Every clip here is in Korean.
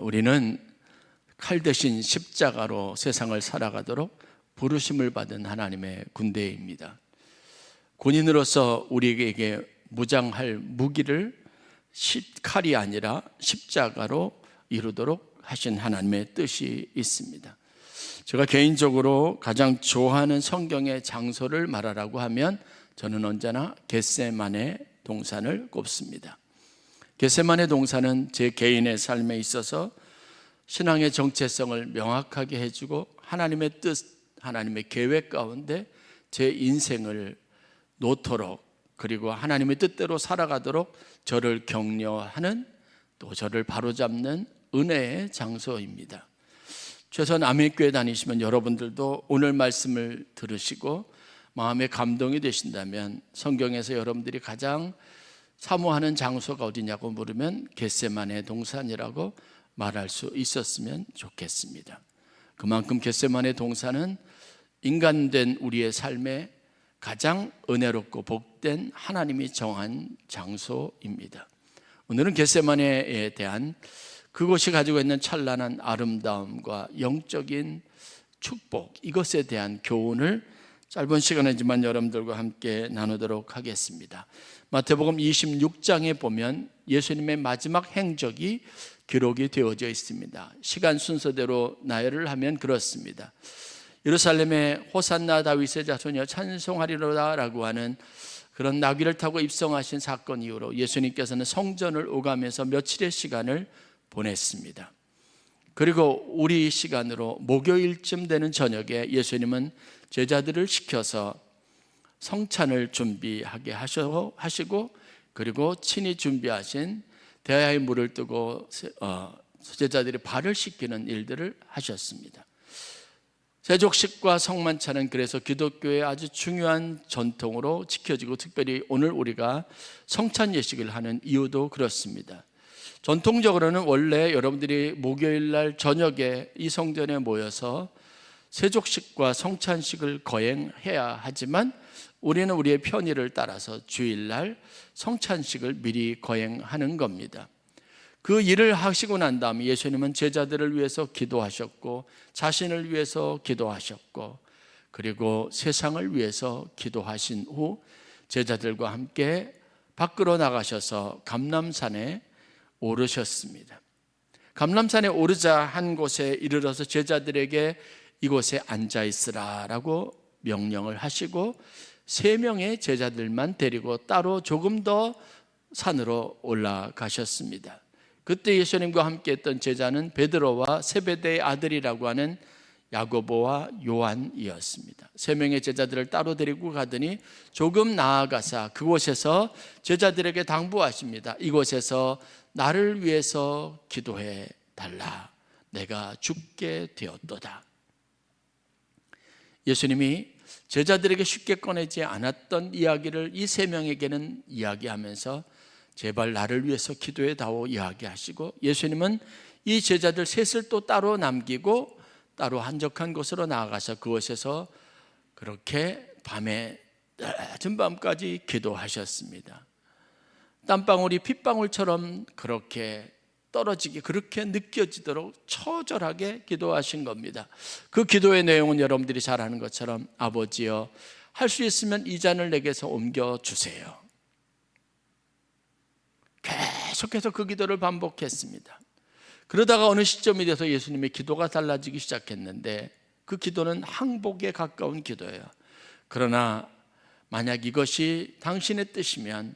우리는 칼 대신 십자가로 세상을 살아가도록 부르심을 받은 하나님의 군대입니다. 군인으로서 우리에게 무장할 무기를 칼이 아니라 십자가로 이루도록 하신 하나님의 뜻이 있습니다. 제가 개인적으로 가장 좋아하는 성경의 장소를 말하라고 하면 저는 언제나 겟세마네 동산을 꼽습니다. 겟세마네 동산은 제 개인의 삶에 있어서 신앙의 정체성을 명확하게 해주고 하나님의 뜻, 하나님의 계획 가운데 제 인생을 놓도록, 그리고 하나님의 뜻대로 살아가도록 저를 격려하는, 또 저를 바로잡는 은혜의 장소입니다. 최소한 아멘교회 다니시면 여러분들도 오늘 말씀을 들으시고 마음에 감동이 되신다면 성경에서 여러분들이 가장 사모하는 장소가 어디냐고 물으면 겟세마네 동산이라고 말할 수 있었으면 좋겠습니다. 그만큼 겟세마네 동산은 인간된 우리의 삶에 가장 은혜롭고 복된 하나님이 정한 장소입니다. 오늘은 겟세마네에 대한 그곳이 가지고 있는 찬란한 아름다움과 영적인 축복, 이것에 대한 교훈을 짧은 시간이지만 여러분들과 함께 나누도록 하겠습니다. 마태복음 26장에 보면 예수님의 마지막 행적이 기록이 되어져 있습니다. 시간 순서대로 나열을 하면 그렇습니다. 예루살렘에 호산나 다윗의 자손이여 찬송하리로다 라고 하는 그런 나귀를 타고 입성하신 사건 이후로 예수님께서는 성전을 오가면서 며칠의 시간을 보냈습니다. 그리고 우리 시간으로 목요일쯤 되는 저녁에 예수님은 제자들을 시켜서 성찬을 준비하게 하시고, 그리고 친히 준비하신 대야의 물을 뜨고 제자들이 발을 씻기는 일들을 하셨습니다. 세족식과 성만찬은 그래서 기독교의 아주 중요한 전통으로 지켜지고, 특별히 오늘 우리가 성찬 예식을 하는 이유도 그렇습니다. 전통적으로는 원래 여러분들이 목요일날 저녁에 이 성전에 모여서 세족식과 성찬식을 거행해야 하지만 우리는 우리의 편의를 따라서 주일날 성찬식을 미리 거행하는 겁니다. 그 일을 하시고 난 다음에 예수님은 제자들을 위해서 기도하셨고, 자신을 위해서 기도하셨고, 그리고 세상을 위해서 기도하신 후 제자들과 함께 밖으로 나가셔서 감람산에 오르셨습니다. 감람산에 오르자 한 곳에 이르러서 제자들에게 이곳에 앉아 있으라라고 명령을 하시고 3명의 제자들만 데리고 따로 조금 더 산으로 올라가셨습니다. 그때 예수님과 함께 했던 제자는 베드로와 세베대의 아들이라고 하는 야고보와 요한이었습니다. 3명의 제자들을 따로 데리고 가더니 조금 나아가사 그곳에서 제자들에게 당부하십니다. 이곳에서 나를 위해서 기도해 달라. 내가 죽게 되었도다. 예수님이 제자들에게 쉽게 꺼내지 않았던 이야기를 이 3명에게는 이야기하면서 제발 나를 위해서 기도해 다오 이야기하시고, 예수님은 이 제자들 셋을 또 따로 남기고 따로 한적한 곳으로 나아가서 그곳에서 그렇게 밤에 늦은 밤까지 기도하셨습니다. 땀방울이 핏방울처럼 그렇게 떨어지게, 그렇게 느껴지도록 처절하게 기도하신 겁니다. 그 기도의 내용은 여러분들이 잘 아는 것처럼 아버지여 할 수 있으면 이 잔을 내게서 옮겨주세요. 계속해서 그 기도를 반복했습니다. 그러다가 어느 시점이 돼서 예수님의 기도가 달라지기 시작했는데 그 기도는 항복에 가까운 기도예요. 그러나 만약 이것이 당신의 뜻이면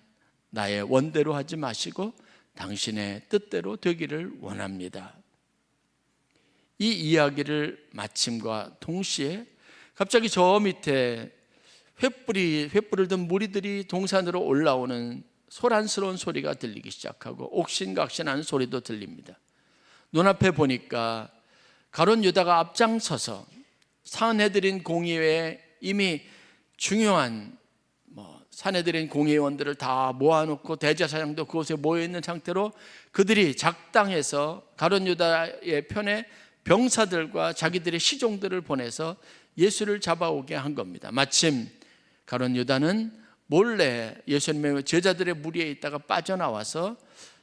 나의 원대로 하지 마시고 당신의 뜻대로 되기를 원합니다. 이 이야기를 마침과 동시에 갑자기 저 밑에 횃불을 든 무리들이 동산으로 올라오는 소란스러운 소리가 들리기 시작하고 옥신각신하는 소리도 들립니다. 눈앞에 보니까 가룟 유다가 앞장서서 산헤드린 공의회에 이미 중요한 산헤드린 공의원들을 다 모아놓고 대제사장도 그곳에 모여있는 상태로 그들이 작당해서 가룟 유다의 편에 병사들과 자기들의 시종들을 보내서 예수를 잡아오게 한 겁니다. 마침 가룟 유다는 몰래 예수님의 제자들의 무리에 있다가 빠져나와서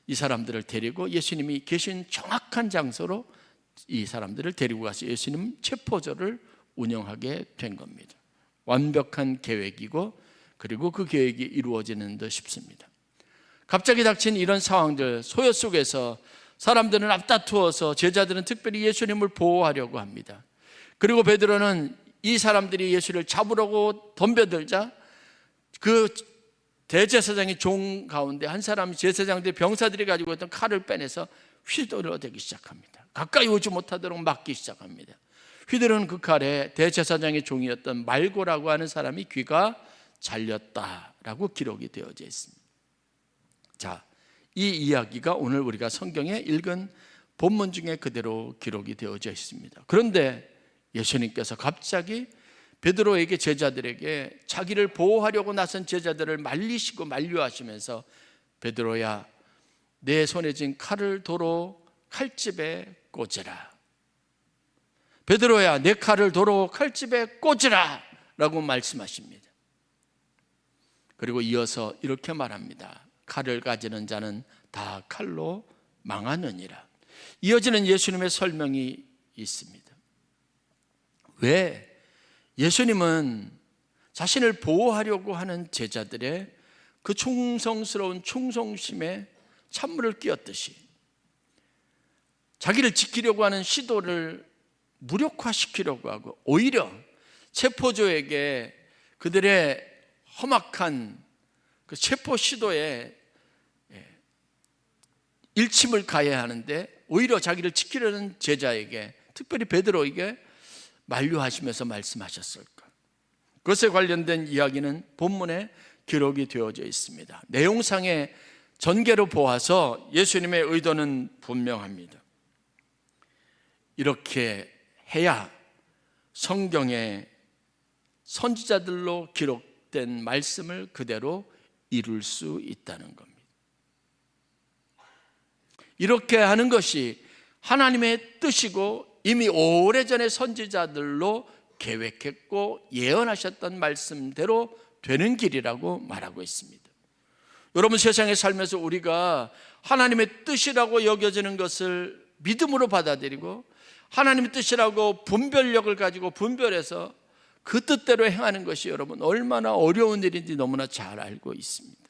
이 사람들을 데리고 예수님이 계신 정확한 장소로 이 사람들을 데리고 가서 예수님 체포조를 운영하게 된 겁니다. 완벽한 계획이고 그리고 그 계획이 이루어지는 듯 싶습니다. 갑자기 닥친 이런 상황들, 소요 속에서 사람들은 앞다투어서 제자들은 특별히 예수님을 보호하려고 합니다. 그리고 베드로는 이 사람들이 예수를 잡으려고 덤벼들자 그 대제사장의 종 가운데 한 사람이 제사장들 병사들이 가지고 있던 칼을 빼내서 휘둘러대기 시작합니다. 가까이 오지 못하도록 막기 시작합니다. 휘두르는 그 칼에 대제사장의 종이었던 말고라고 하는 사람이 귀가 잘렸다라고 기록이 되어져 있습니다. 자, 이 이야기가 오늘 우리가 성경에 읽은 본문 중에 그대로 기록이 되어져 있습니다. 그런데 예수님께서 갑자기 베드로에게 제자들에게 자기를 보호하려고 나선 제자들을 말리시고 만류하시면서 베드로야, 내 손에 쥔 칼을 도로 칼집에 꽂으라. 베드로야, 내 칼을 도로 칼집에 꽂으라 라고 말씀하십니다. 그리고 이어서 이렇게 말합니다. 칼을 가지는 자는 다 칼로 망하느니라. 이어지는 예수님의 설명이 있습니다. 왜 예수님은 자신을 보호하려고 하는 제자들의 그 충성스러운 충성심에 찬물을 끼얹듯이 자기를 지키려고 하는 시도를 무력화시키려고 하고 오히려 체포조에게 그들의 험악한 그 체포 시도에 일침을 가해야 하는데 오히려 자기를 지키려는 제자에게, 특별히 베드로에게 만류하시면서 말씀하셨을까? 그것에 관련된 이야기는 본문에 기록이 되어져 있습니다. 내용상의 전개로 보아서 예수님의 의도는 분명합니다. 이렇게 해야 성경에 선지자들로 기록된 말씀을 그대로 이룰 수 있다는 겁니다. 이렇게 하는 것이 하나님의 뜻이고 이미 오래전에 선지자들로 계획했고 예언하셨던 말씀대로 되는 길이라고 말하고 있습니다. 여러분, 세상에 살면서 우리가 하나님의 뜻이라고 여겨지는 것을 믿음으로 받아들이고 하나님의 뜻이라고 분별력을 가지고 분별해서 그 뜻대로 행하는 것이 여러분 얼마나 어려운 일인지 너무나 잘 알고 있습니다.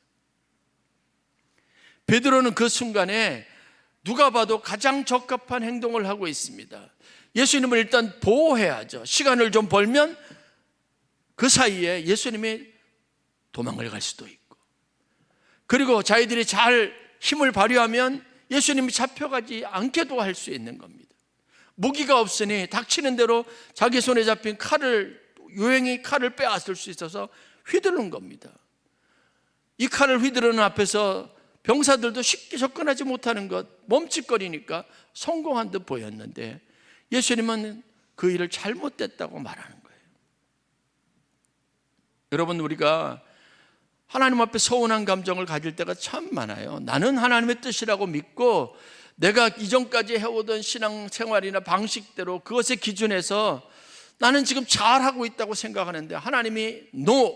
베드로는 그 순간에 누가 봐도 가장 적합한 행동을 하고 있습니다. 예수님을 일단 보호해야죠. 시간을 좀 벌면 그 사이에 예수님이 도망을 갈 수도 있고, 그리고 자기들이 잘 힘을 발휘하면 예수님이 잡혀가지 않게도 할 수 있는 겁니다. 무기가 없으니 닥치는 대로 자기 손에 잡힌 칼을, 유행이 칼을 빼앗을 수 있어서 휘두른 겁니다. 이 칼을 휘두르는 앞에서 병사들도 쉽게 접근하지 못하는 것, 멈칫거리니까 성공한 듯 보였는데 예수님은 그 일을 잘못됐다고 말하는 거예요. 여러분, 우리가 하나님 앞에 서운한 감정을 가질 때가 참 많아요. 나는 하나님의 뜻이라고 믿고 내가 이전까지 해오던 신앙생활이나 방식대로 그것의 기준에서 나는 지금 잘하고 있다고 생각하는데 하나님이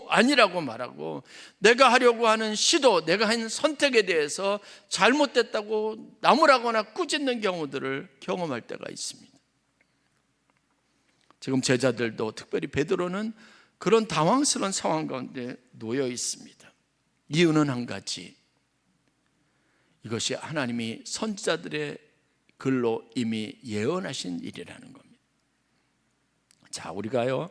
아니라고 말하고 내가 하려고 하는 시도, 내가 한 선택에 대해서 잘못됐다고 나무라거나 꾸짖는 경우들을 경험할 때가 있습니다. 지금 제자들도, 특별히 베드로는 그런 당황스러운 상황 가운데 놓여 있습니다. 이유는 한 가지, 이것이 하나님이 선지자들의 글로 이미 예언하신 일이라는 겁니다. 자, 우리가요,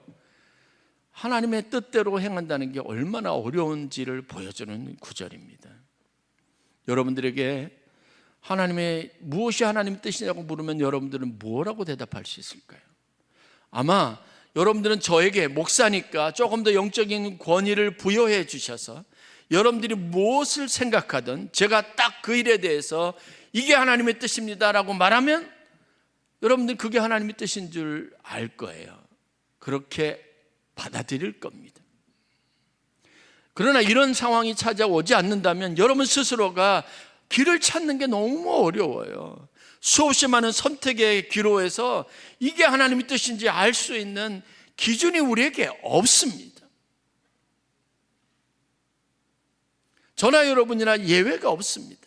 하나님의 뜻대로 행한다는 게 얼마나 어려운지를 보여주는 구절입니다. 여러분들에게 무엇이 하나님의 뜻이냐고 물으면 여러분들은 뭐라고 대답할 수 있을까요? 아마 여러분들은 저에게 목사니까 조금 더 영적인 권위를 부여해 주셔서 여러분들이 무엇을 생각하든 제가 딱 그 일에 대해서 이게 하나님의 뜻입니다라고 말하면 여러분들 그게 하나님의 뜻인 줄 알 거예요. 그렇게 받아들일 겁니다. 그러나 이런 상황이 찾아오지 않는다면 여러분 스스로가 길을 찾는 게 너무 어려워요. 수없이 많은 선택의 기로에서 이게 하나님의 뜻인지 알 수 있는 기준이 우리에게 없습니다. 저나 여러분이나 예외가 없습니다.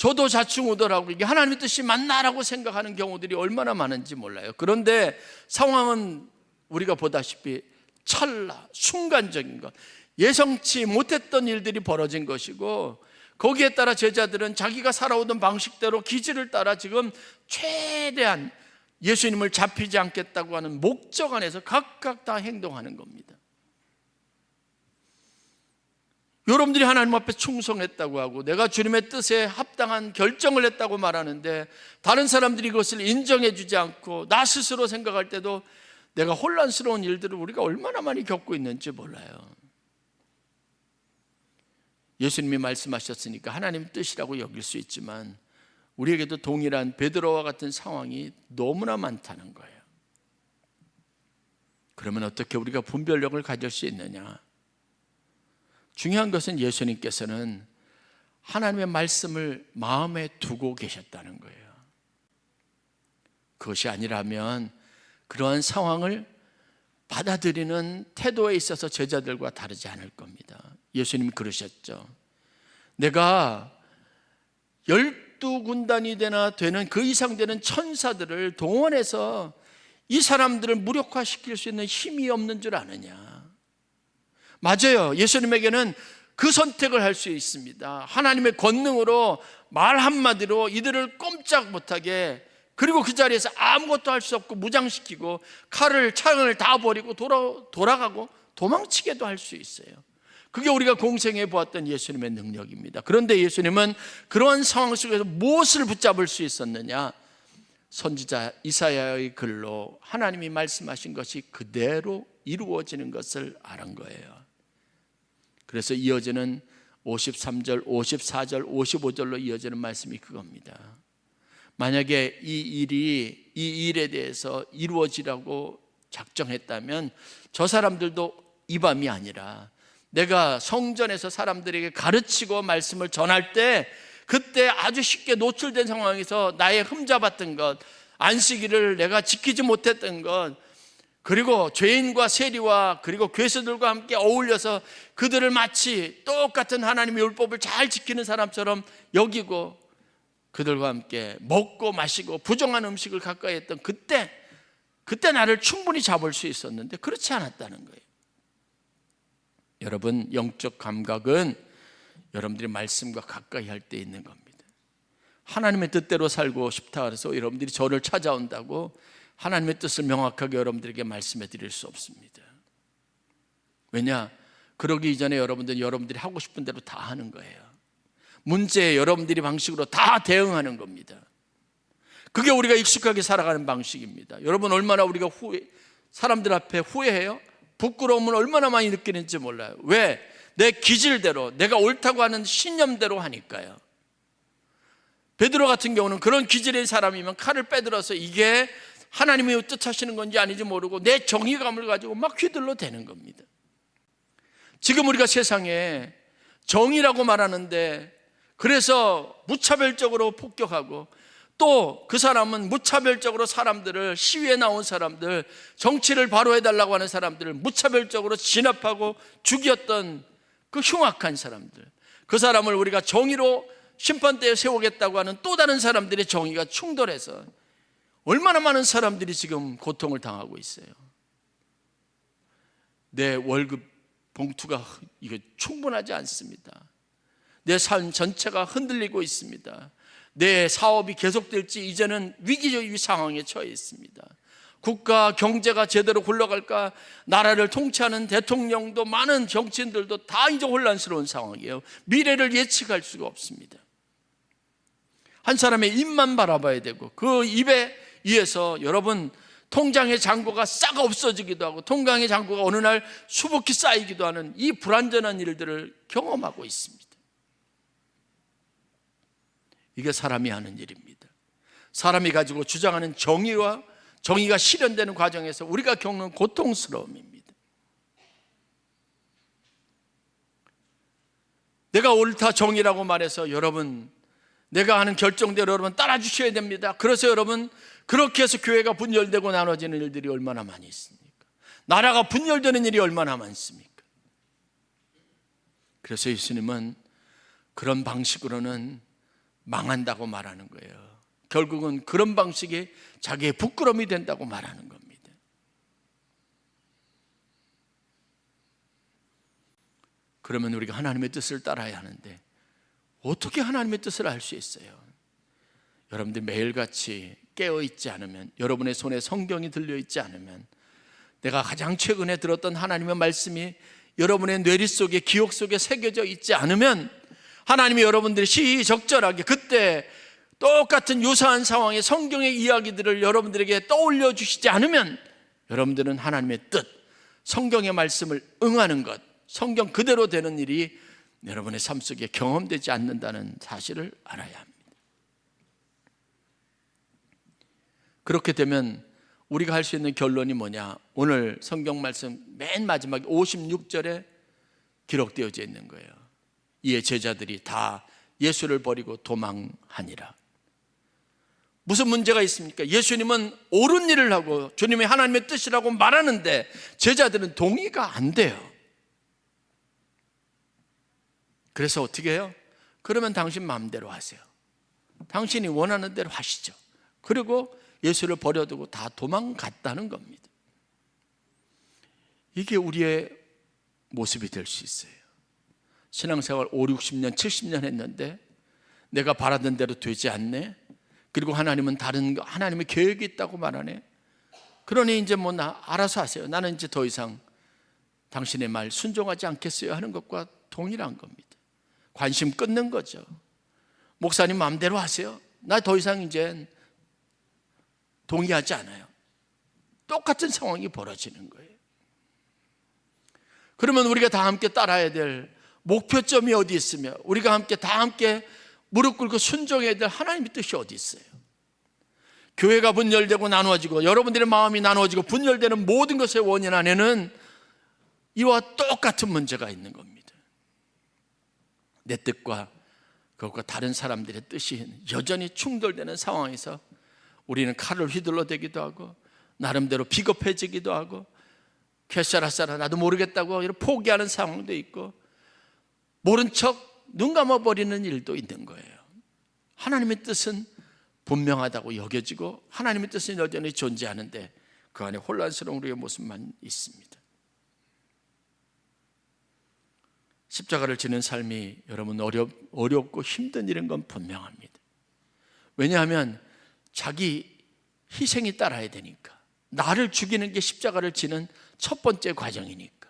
저도 자충우돌하고 이게 하나님의 뜻이 맞나라고 생각하는 경우들이 얼마나 많은지 몰라요. 그런데 상황은 우리가 보다시피 찰나 순간적인 것, 예상치 못했던 일들이 벌어진 것이고, 거기에 따라 제자들은 자기가 살아오던 방식대로 기질을 따라 지금 최대한 예수님을 잡히지 않겠다고 하는 목적 안에서 각각 다 행동하는 겁니다. 여러분들이 하나님 앞에 충성했다고 하고 내가 주님의 뜻에 합당한 결정을 했다고 말하는데, 다른 사람들이 그것을 인정해 주지 않고 나 스스로 생각할 때도 내가 혼란스러운 일들을 우리가 얼마나 많이 겪고 있는지 몰라요. 예수님이 말씀하셨으니까 하나님 뜻이라고 여길 수 있지만 우리에게도 동일한 베드로와 같은 상황이 너무나 많다는 거예요. 그러면 어떻게 우리가 분별력을 가질 수 있느냐? 중요한 것은 예수님께서는 하나님의 말씀을 마음에 두고 계셨다는 거예요. 그것이 아니라면 그러한 상황을 받아들이는 태도에 있어서 제자들과 다르지 않을 겁니다. 예수님이 그러셨죠. 내가 12군단이 되는 그 이상 되는 천사들을 동원해서 이 사람들을 무력화시킬 수 있는 힘이 없는 줄 아느냐. 맞아요. 예수님에게는 그 선택을 할 수 있습니다. 하나님의 권능으로 말 한마디로 이들을 꼼짝 못하게, 그리고 그 자리에서 아무것도 할 수 없고 무장시키고 창을 다 버리고 돌아가고 도망치게도 할 수 있어요. 그게 우리가 공생해 보았던 예수님의 능력입니다. 그런데 예수님은 그러한 상황 속에서 무엇을 붙잡을 수 있었느냐? 선지자 이사야의 글로 하나님이 말씀하신 것이 그대로 이루어지는 것을 아는 거예요. 그래서 이어지는 53절, 54절, 55절로 이어지는 말씀이 그겁니다. 만약에 이 일에 대해서 이루어지라고 작정했다면 저 사람들도 이 밤이 아니라 내가 성전에서 사람들에게 가르치고 말씀을 전할 때 그때 아주 쉽게 노출된 상황에서 나의 흠잡았던 것, 안식일을 내가 지키지 못했던 것, 그리고 죄인과 세리와 그리고 괴수들과 함께 어울려서 그들을 마치 똑같은 하나님의 율법을 잘 지키는 사람처럼 여기고 그들과 함께 먹고 마시고 부정한 음식을 가까이 했던 그때 나를 충분히 잡을 수 있었는데 그렇지 않았다는 거예요. 여러분, 영적 감각은 여러분들이 말씀과 가까이 할 때 있는 겁니다. 하나님의 뜻대로 살고 싶다 그래서 여러분들이 저를 찾아온다고 하나님의 뜻을 명확하게 여러분들에게 말씀해 드릴 수 없습니다. 왜냐? 그러기 이전에 여러분들이 하고 싶은 대로 다 하는 거예요. 문제에 여러분들이 방식으로 다 대응하는 겁니다. 그게 우리가 익숙하게 살아가는 방식입니다. 여러분, 얼마나 우리가 사람들 앞에 후회해요? 부끄러움을 얼마나 많이 느끼는지 몰라요. 왜? 내 기질대로, 내가 옳다고 하는 신념대로 하니까요. 베드로 같은 경우는 그런 기질의 사람이면 칼을 빼들어서 이게 하나님이 뜻하시는 건지 아닌지 모르고 내 정의감을 가지고 막 휘둘러 대는 겁니다. 지금 우리가 세상에 정의라고 말하는데 그래서 무차별적으로 폭격하고 또 그 사람은 무차별적으로 사람들을, 시위에 나온 사람들, 정치를 바로 해달라고 하는 사람들을 무차별적으로 진압하고 죽였던 그 흉악한 사람들, 그 사람을 우리가 정의로 심판대에 세우겠다고 하는 또 다른 사람들의 정의가 충돌해서 얼마나 많은 사람들이 지금 고통을 당하고 있어요. 내 월급 봉투가 이거 충분하지 않습니다. 내 삶 전체가 흔들리고 있습니다. 내 사업이 계속될지 이제는 위기적인 상황에 처해 있습니다. 국가 경제가 제대로 굴러갈까? 나라를 통치하는 대통령도 많은 정치인들도 다 이제 혼란스러운 상황이에요. 미래를 예측할 수가 없습니다. 한 사람의 입만 바라봐야 되고 그 입에 의해서 여러분 통장의 잔고가 싹 없어지기도 하고 통장의 잔고가 어느 날 수북히 쌓이기도 하는 이 불완전한 일들을 경험하고 있습니다. 이게 사람이 하는 일입니다. 사람이 가지고 주장하는 정의가 실현되는 과정에서 우리가 겪는 고통스러움입니다. 내가 옳다 정의라고 말해서 여러분 내가 하는 결정대로 여러분 따라주셔야 됩니다. 그래서 여러분 그렇게 해서 교회가 분열되고 나눠지는 일들이 얼마나 많이 있습니까? 나라가 분열되는 일이 얼마나 많습니까? 그래서 예수님은 그런 방식으로는 망한다고 말하는 거예요. 결국은 그런 방식이 자기의 부끄러움이 된다고 말하는 겁니다. 그러면 우리가 하나님의 뜻을 따라야 하는데 어떻게 하나님의 뜻을 알 수 있어요? 여러분들 매일같이 깨어있지 않으면, 여러분의 손에 성경이 들려있지 않으면, 내가 가장 최근에 들었던 하나님의 말씀이 여러분의 뇌리 속에, 기억 속에 새겨져 있지 않으면, 하나님이 여러분들이 시적절하게 그때 똑같은 유사한 상황의 성경의 이야기들을 여러분들에게 떠올려 주시지 않으면 여러분들은 하나님의 뜻, 성경의 말씀을 응하는 것, 성경 그대로 되는 일이 여러분의 삶 속에 경험되지 않는다는 사실을 알아야 합니다. 그렇게 되면 우리가 할 수 있는 결론이 뭐냐? 오늘 성경 말씀 맨 마지막 56절에 기록되어져 있는 거예요. 이에 제자들이 다 예수를 버리고 도망하니라. 무슨 문제가 있습니까? 예수님은 옳은 일을 하고 주님이 하나님의 뜻이라고 말하는데 제자들은 동의가 안 돼요. 그래서 어떻게 해요? 그러면 당신 마음대로 하세요. 당신이 원하는 대로 하시죠. 그리고 예수를 버려두고 다 도망갔다는 겁니다. 이게 우리의 모습이 될 수 있어요. 신앙생활 5, 60년, 70년 했는데 내가 바라던 대로 되지 않네. 그리고 하나님은 다른 거, 하나님의 계획이 있다고 말하네. 그러니 이제 뭐 나 알아서 하세요. 나는 이제 더 이상 당신의 말 순종하지 않겠어요 하는 것과 동일한 겁니다. 관심 끊는 거죠. 목사님 마음대로 하세요. 나 더 이상 이제 동의하지 않아요. 똑같은 상황이 벌어지는 거예요. 그러면 우리가 다 함께 따라야 될 목표점이 어디 있으며, 우리가 함께 다 함께 무릎 꿇고 순종해야 될 하나님의 뜻이 어디 있어요? 교회가 분열되고 나누어지고 여러분들의 마음이 나누어지고 분열되는 모든 것의 원인 안에는 이와 똑같은 문제가 있는 겁니다. 내 뜻과 그것과 다른 사람들의 뜻이 여전히 충돌되는 상황에서 우리는 칼을 휘둘러대기도 하고 나름대로 비겁해지기도 하고 캐샤라사라 나도 모르겠다고 포기하는 상황도 있고 모른 척 눈 감아버리는 일도 있는 거예요. 하나님의 뜻은 분명하다고 여겨지고 하나님의 뜻은 여전히 존재하는데 그 안에 혼란스러운 우리의 모습만 있습니다. 십자가를 지는 삶이 여러분 어렵고 힘든 일인 건 분명합니다. 왜냐하면 자기 희생이 따라야 되니까. 나를 죽이는 게 십자가를 지는 첫 번째 과정이니까.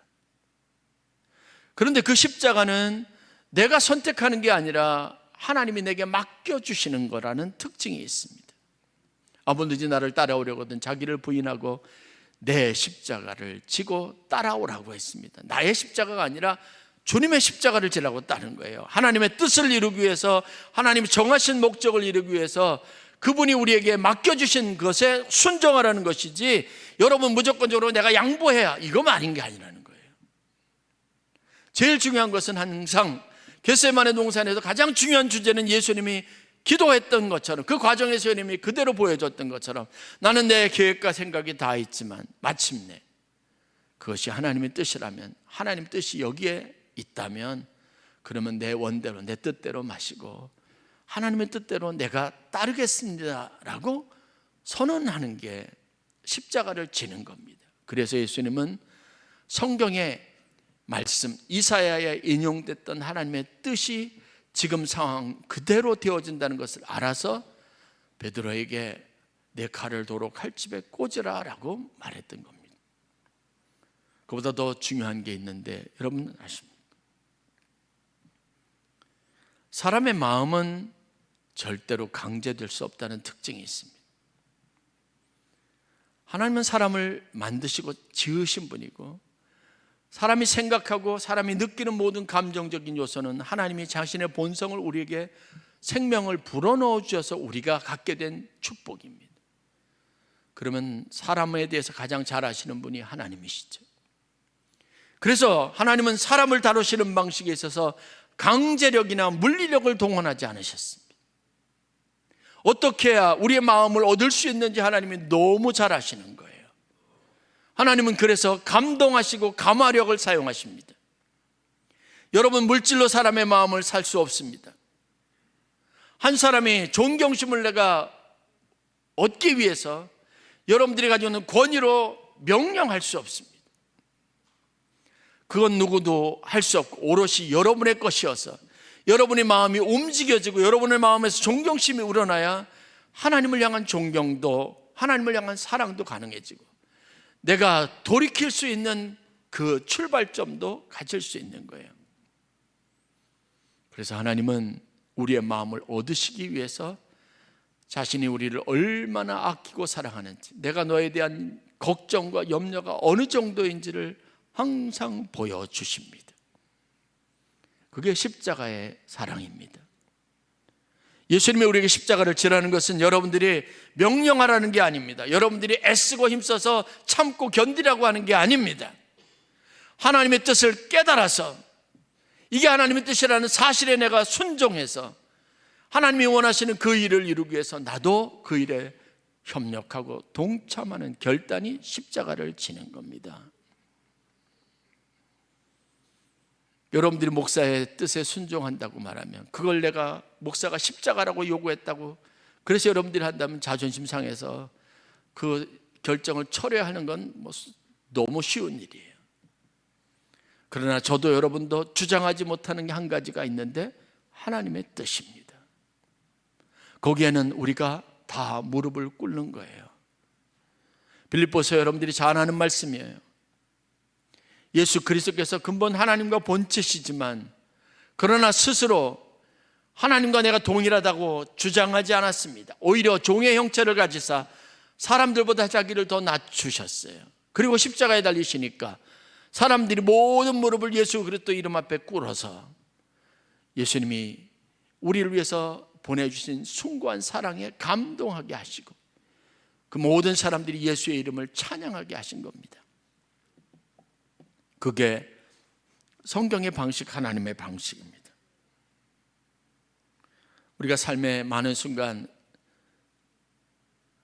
그런데 그 십자가는 내가 선택하는 게 아니라 하나님이 내게 맡겨주시는 거라는 특징이 있습니다. 아버지 나를 따라오려거든 자기를 부인하고 내 십자가를 지고 따라오라고 했습니다. 나의 십자가가 아니라 주님의 십자가를 지라고 따른 거예요. 하나님의 뜻을 이루기 위해서, 하나님이 정하신 목적을 이루기 위해서 그분이 우리에게 맡겨주신 것에 순종하라는 것이지, 여러분 무조건적으로 내가 양보해야 이거만 아닌 게 아니라는 거예요. 제일 중요한 것은 항상 겟세마네 동산에서 가장 중요한 주제는 예수님이 기도했던 것처럼, 그 과정에서 예수님이 그대로 보여줬던 것처럼, 나는 내 계획과 생각이 다 있지만 마침내 그것이 하나님의 뜻이라면, 하나님 뜻이 여기에 있다면, 그러면 내 원대로 내 뜻대로 마시고 하나님의 뜻대로 내가 따르겠습니다 라고 선언하는 게 십자가를 지는 겁니다. 그래서 예수님은 성경의 말씀, 이사야에 인용됐던 하나님의 뜻이 지금 상황 그대로 되어진다는 것을 알아서 베드로에게 내 칼을 도로 칼집에 꽂으라 라고 말했던 겁니다. 그보다 더 중요한 게 있는데 여러분 아십니까? 사람의 마음은 절대로 강제될 수 없다는 특징이 있습니다. 하나님은 사람을 만드시고 지으신 분이고, 사람이 생각하고 사람이 느끼는 모든 감정적인 요소는 하나님이 자신의 본성을 우리에게 생명을 불어넣어 주셔서 우리가 갖게 된 축복입니다. 그러면 사람에 대해서 가장 잘 아시는 분이 하나님이시죠. 그래서 하나님은 사람을 다루시는 방식에 있어서 강제력이나 물리력을 동원하지 않으셨습니다. 어떻게 해야 우리의 마음을 얻을 수 있는지 하나님이 너무 잘 아시는 거예요. 하나님은 그래서 감동하시고 감화력을 사용하십니다. 여러분, 물질로 사람의 마음을 살 수 없습니다. 한 사람이 존경심을 내가 얻기 위해서 여러분들이 가지고 있는 권위로 명령할 수 없습니다. 그건 누구도 할 수 없고 오롯이 여러분의 것이어서 여러분의 마음이 움직여지고 여러분의 마음에서 존경심이 우러나야 하나님을 향한 존경도, 하나님을 향한 사랑도 가능해지고 내가 돌이킬 수 있는 그 출발점도 가질 수 있는 거예요. 그래서 하나님은 우리의 마음을 얻으시기 위해서 자신이 우리를 얼마나 아끼고 사랑하는지, 내가 너에 대한 걱정과 염려가 어느 정도인지를 항상 보여주십니다. 그게 십자가의 사랑입니다. 예수님이 우리에게 십자가를 지라는 것은 여러분들이 명령하라는 게 아닙니다. 여러분들이 애쓰고 힘써서 참고 견디라고 하는 게 아닙니다. 하나님의 뜻을 깨달아서 이게 하나님의 뜻이라는 사실에 내가 순종해서 하나님이 원하시는 그 일을 이루기 위해서 나도 그 일에 협력하고 동참하는 결단이 십자가를 지는 겁니다. 여러분들이 목사의 뜻에 순종한다고 말하면 그걸 내가 목사가 십자가라고 요구했다고 그래서 여러분들이 한다면 자존심 상해서 그 결정을 철회하는 건 너무 쉬운 일이에요. 그러나 저도 여러분도 주장하지 못하는 게 한 가지가 있는데 하나님의 뜻입니다. 거기에는 우리가 다 무릎을 꿇는 거예요. 빌립보서 여러분들이 잘 아는 말씀이에요. 예수 그리스도께서 근본 하나님과 본체시지만 그러나 스스로 하나님과 내가 동일하다고 주장하지 않았습니다. 오히려 종의 형체를 가지사 사람들보다 자기를 더 낮추셨어요. 그리고 십자가에 달리시니까 사람들이 모든 무릎을 예수 그리스도 이름 앞에 꿇어서 예수님이 우리를 위해서 보내주신 숭고한 사랑에 감동하게 하시고 그 모든 사람들이 예수의 이름을 찬양하게 하신 겁니다. 그게 성경의 방식, 하나님의 방식입니다. 우리가 삶의 많은 순간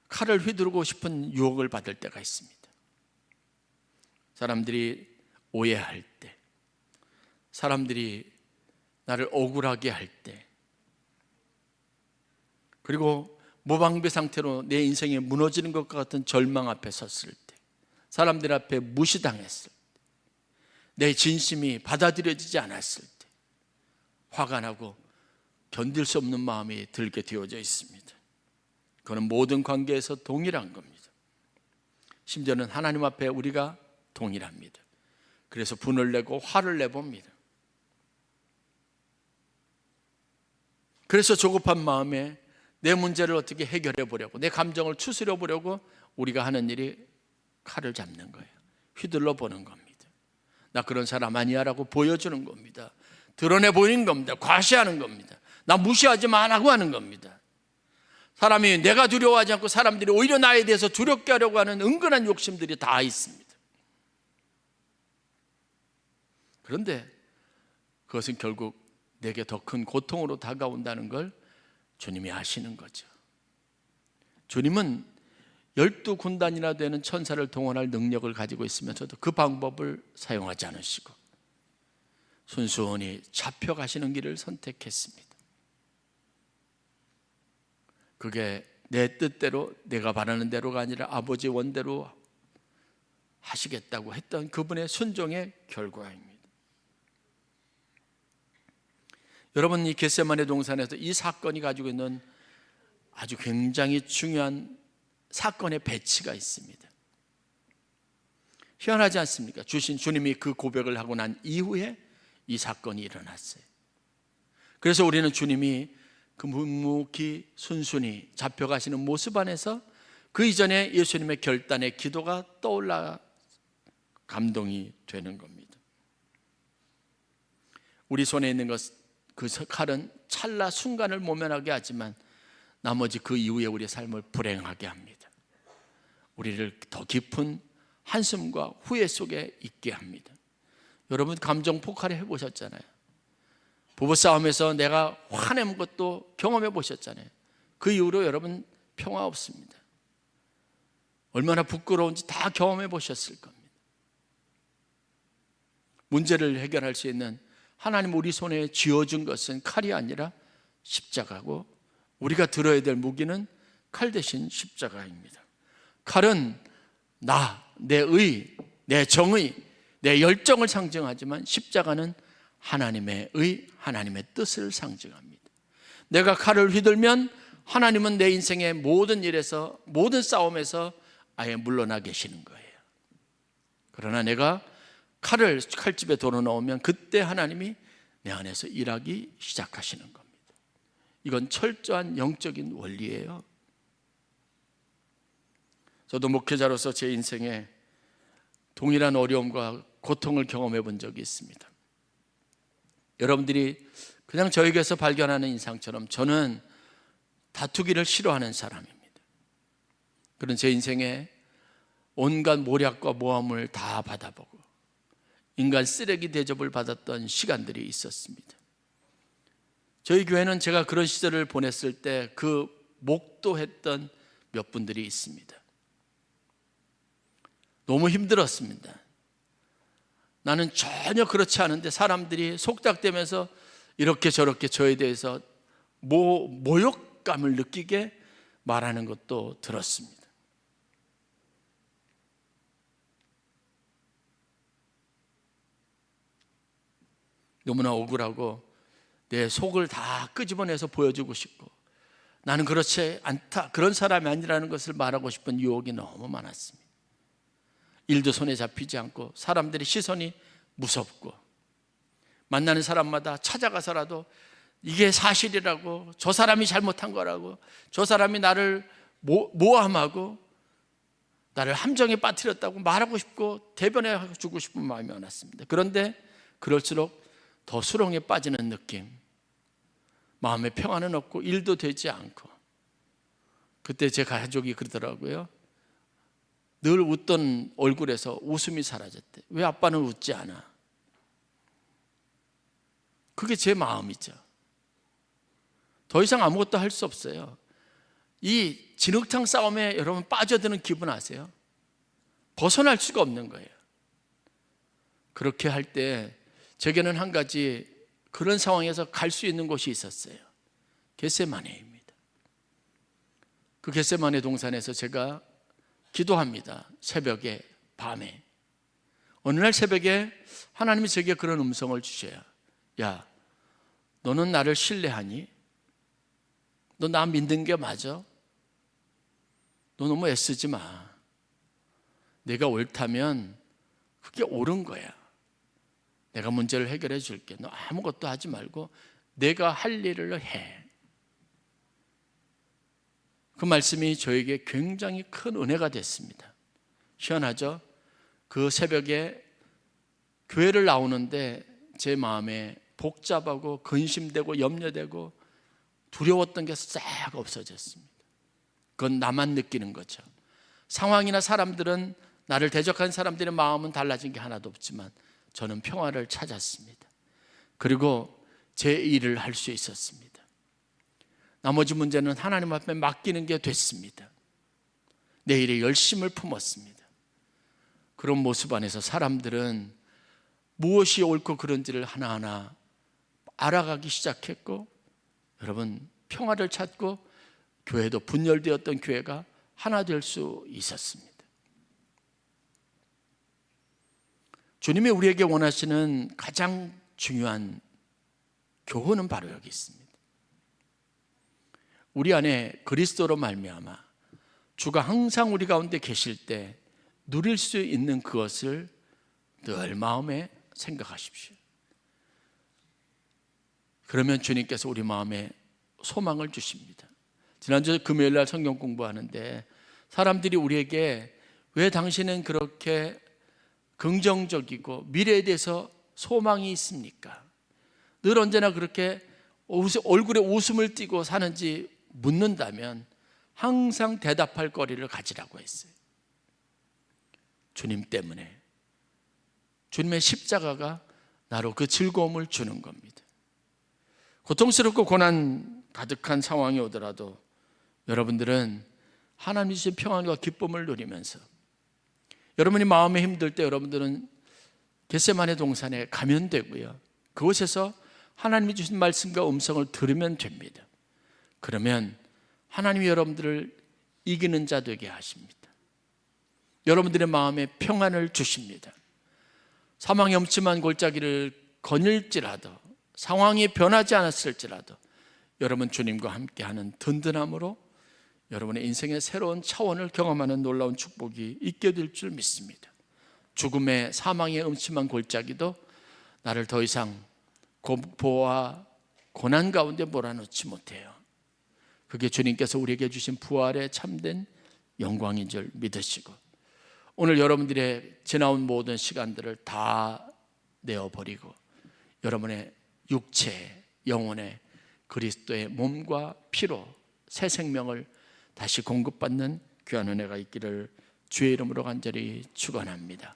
칼을 휘두르고 싶은 유혹을 받을 때가 있습니다. 사람들이 오해할 때, 사람들이 나를 억울하게 할 때, 그리고 무방비 상태로 내 인생이 무너지는 것과 같은 절망 앞에 섰을 때, 사람들 앞에 무시당했을 때, 내 진심이 받아들여지지 않았을 때 화가 나고 견딜 수 없는 마음이 들게 되어져 있습니다. 그건 모든 관계에서 동일한 겁니다. 심지어는 하나님 앞에 우리가 동일합니다. 그래서 분을 내고 화를 내봅니다. 그래서 조급한 마음에 내 문제를 어떻게 해결해 보려고, 내 감정을 추스려 보려고 우리가 하는 일이 칼을 잡는 거예요. 휘둘러 보는 겁니다. 나 그런 사람 아니야 라고 보여주는 겁니다. 드러내 보이는 겁니다. 과시하는 겁니다. 나 무시하지 말라고 하는 겁니다. 사람이 내가 두려워하지 않고 사람들이 오히려 나에 대해서 두렵게 하려고 하는 은근한 욕심들이 다 있습니다. 그런데 그것은 결국 내게 더 큰 고통으로 다가온다는 걸 주님이 아시는 거죠. 주님은 12군단이나 되는 천사를 동원할 능력을 가지고 있으면서도 그 방법을 사용하지 않으시고 순수히 잡혀가시는 길을 선택했습니다. 그게 내 뜻대로, 내가 바라는 대로가 아니라 아버지 원대로 하시겠다고 했던 그분의 순종의 결과입니다. 여러분, 이 겟세마네 동산에서 이 사건이 가지고 있는 아주 굉장히 중요한 사건의 배치가 있습니다. 희한하지 않습니까? 주신 주님이 그 고백을 하고 난 이후에 이 사건이 일어났어요. 그래서 우리는 주님이 그 묵묵히 순순히 잡혀가시는 모습 안에서 그 이전에 예수님의 결단의 기도가 떠올라 감동이 되는 겁니다. 우리 손에 있는 그 칼은 찰나 순간을 모면하게 하지만 나머지 그 이후에 우리의 삶을 불행하게 합니다. 우리를 더 깊은 한숨과 후회 속에 있게 합니다. 여러분 감정 폭발을 해보셨잖아요. 부부싸움에서 내가 화낸 것도 경험해 보셨잖아요. 그 이후로 여러분 평화 없습니다. 얼마나 부끄러운지 다 경험해 보셨을 겁니다. 문제를 해결할 수 있는 하나님 우리 손에 쥐어준 것은 칼이 아니라 십자가고 우리가 들어야 될 무기는 칼 대신 십자가입니다. 칼은 내 의, 내 정의, 내 열정을 상징하지만 십자가는 하나님의 의, 하나님의 뜻을 상징합니다. 내가 칼을 휘둘면 하나님은 내 인생의 모든 일에서, 모든 싸움에서 아예 물러나 계시는 거예요. 그러나 내가 칼을 칼집에 돌아놓으면 그때 하나님이 내 안에서 일하기 시작하시는 겁니다. 이건 철저한 영적인 원리예요. 저도 목회자로서 제 인생에 동일한 어려움과 고통을 경험해 본 적이 있습니다. 여러분들이 그냥 저에게서 발견하는 인상처럼 저는 다투기를 싫어하는 사람입니다. 그런 제 인생에 온갖 모략과 모함을 다 받아보고 인간 쓰레기 대접을 받았던 시간들이 있었습니다. 저희 교회는 제가 그런 시절을 보냈을 때 그 목도했던 몇 분들이 있습니다. 너무 힘들었습니다. 나는 전혀 그렇지 않은데 사람들이 속닥대면서 이렇게 저렇게 저에 대해서 모욕감을 느끼게 말하는 것도 들었습니다. 너무나 억울하고 내 속을 다 끄집어내서 보여주고 싶고 나는 그렇지 않다, 그런 사람이 아니라는 것을 말하고 싶은 유혹이 너무 많았습니다. 일도 손에 잡히지 않고 사람들의 시선이 무섭고 만나는 사람마다 찾아가서라도 이게 사실이라고, 저 사람이 잘못한 거라고, 저 사람이 나를 모함하고 나를 함정에 빠뜨렸다고 말하고 싶고 대변해 주고 싶은 마음이 많았습니다. 그런데 그럴수록 더 수렁에 빠지는 느낌, 마음의 평안은 없고 일도 되지 않고. 그때 제 가족이 그러더라고요. 늘 웃던 얼굴에서 웃음이 사라졌대. 왜 아빠는 웃지 않아? 그게 제 마음이죠. 더 이상 아무것도 할 수 없어요. 이 진흙탕 싸움에 여러분 빠져드는 기분 아세요? 벗어날 수가 없는 거예요. 그렇게 할 때 제게는 한 가지 그런 상황에서 갈 수 있는 곳이 있었어요. 겟세마네입니다. 그 겟세마네 동산에서 제가 기도합니다. 새벽에, 밤에. 어느 날 새벽에 하나님이 제게 그런 음성을 주셔요. 야, 너는 나를 신뢰하니? 너 나 믿는 게 맞아? 너 너무 애쓰지 마. 내가 옳다면 그게 옳은 거야. 내가 문제를 해결해 줄게. 너 아무것도 하지 말고 내가 할 일을 해. 그 말씀이 저에게 굉장히 큰 은혜가 됐습니다. 희한하죠? 그 새벽에 교회를 나오는데 제 마음에 복잡하고 근심되고 염려되고 두려웠던 게 싹 없어졌습니다. 그건 나만 느끼는 거죠. 상황이나 사람들은, 나를 대적한 사람들의 마음은 달라진 게 하나도 없지만 저는 평화를 찾았습니다. 그리고 제 일을 할 수 있었습니다. 나머지 문제는 하나님 앞에 맡기는 게 됐습니다. 내 일에 열심을 품었습니다. 그런 모습 안에서 사람들은 무엇이 옳고 그른지를 하나하나 알아가기 시작했고, 여러분 평화를 찾고 교회도 분열되었던 교회가 하나 될 수 있었습니다. 주님이 우리에게 원하시는 가장 중요한 교훈은 바로 여기 있습니다. 우리 안에 그리스도로 말미암아 주가 항상 우리 가운데 계실 때 누릴 수 있는 그것을 늘 마음에 생각하십시오. 그러면 주님께서 우리 마음에 소망을 주십니다. 지난주 금요일 날 성경 공부하는데 사람들이 우리에게 왜 당신은 그렇게 긍정적이고 미래에 대해서 소망이 있습니까? 늘 언제나 그렇게 얼굴에 웃음을 띠고 사는지 묻는다면 항상 대답할 거리를 가지라고 했어요. 주님 때문에, 주님의 십자가가 나로 그 즐거움을 주는 겁니다. 고통스럽고 고난 가득한 상황이 오더라도 여러분들은 하나님이 주신 평안과 기쁨을 누리면서, 여러분이 마음에 힘들 때 여러분들은 겟세마네 동산에 가면 되고요, 그곳에서 하나님이 주신 말씀과 음성을 들으면 됩니다. 그러면 하나님이 여러분들을 이기는 자 되게 하십니다. 여러분들의 마음에 평안을 주십니다. 사망의 엄침한 골짜기를 거닐지라도, 상황이 변하지 않았을지라도 여러분 주님과 함께하는 든든함으로 여러분의 인생의 새로운 차원을 경험하는 놀라운 축복이 있게 될 줄 믿습니다. 죽음의, 사망의 음침한 골짜기도 나를 더 이상 공포와 고난 가운데 몰아넣지 못해요. 그게 주님께서 우리에게 주신 부활의 참된 영광인 줄 믿으시고, 오늘 여러분들의 지나온 모든 시간들을 다 내어버리고 여러분의 육체, 영혼에 그리스도의 몸과 피로 새 생명을 다시 공급받는 귀한 은혜가 있기를 주의 이름으로 간절히 축원합니다.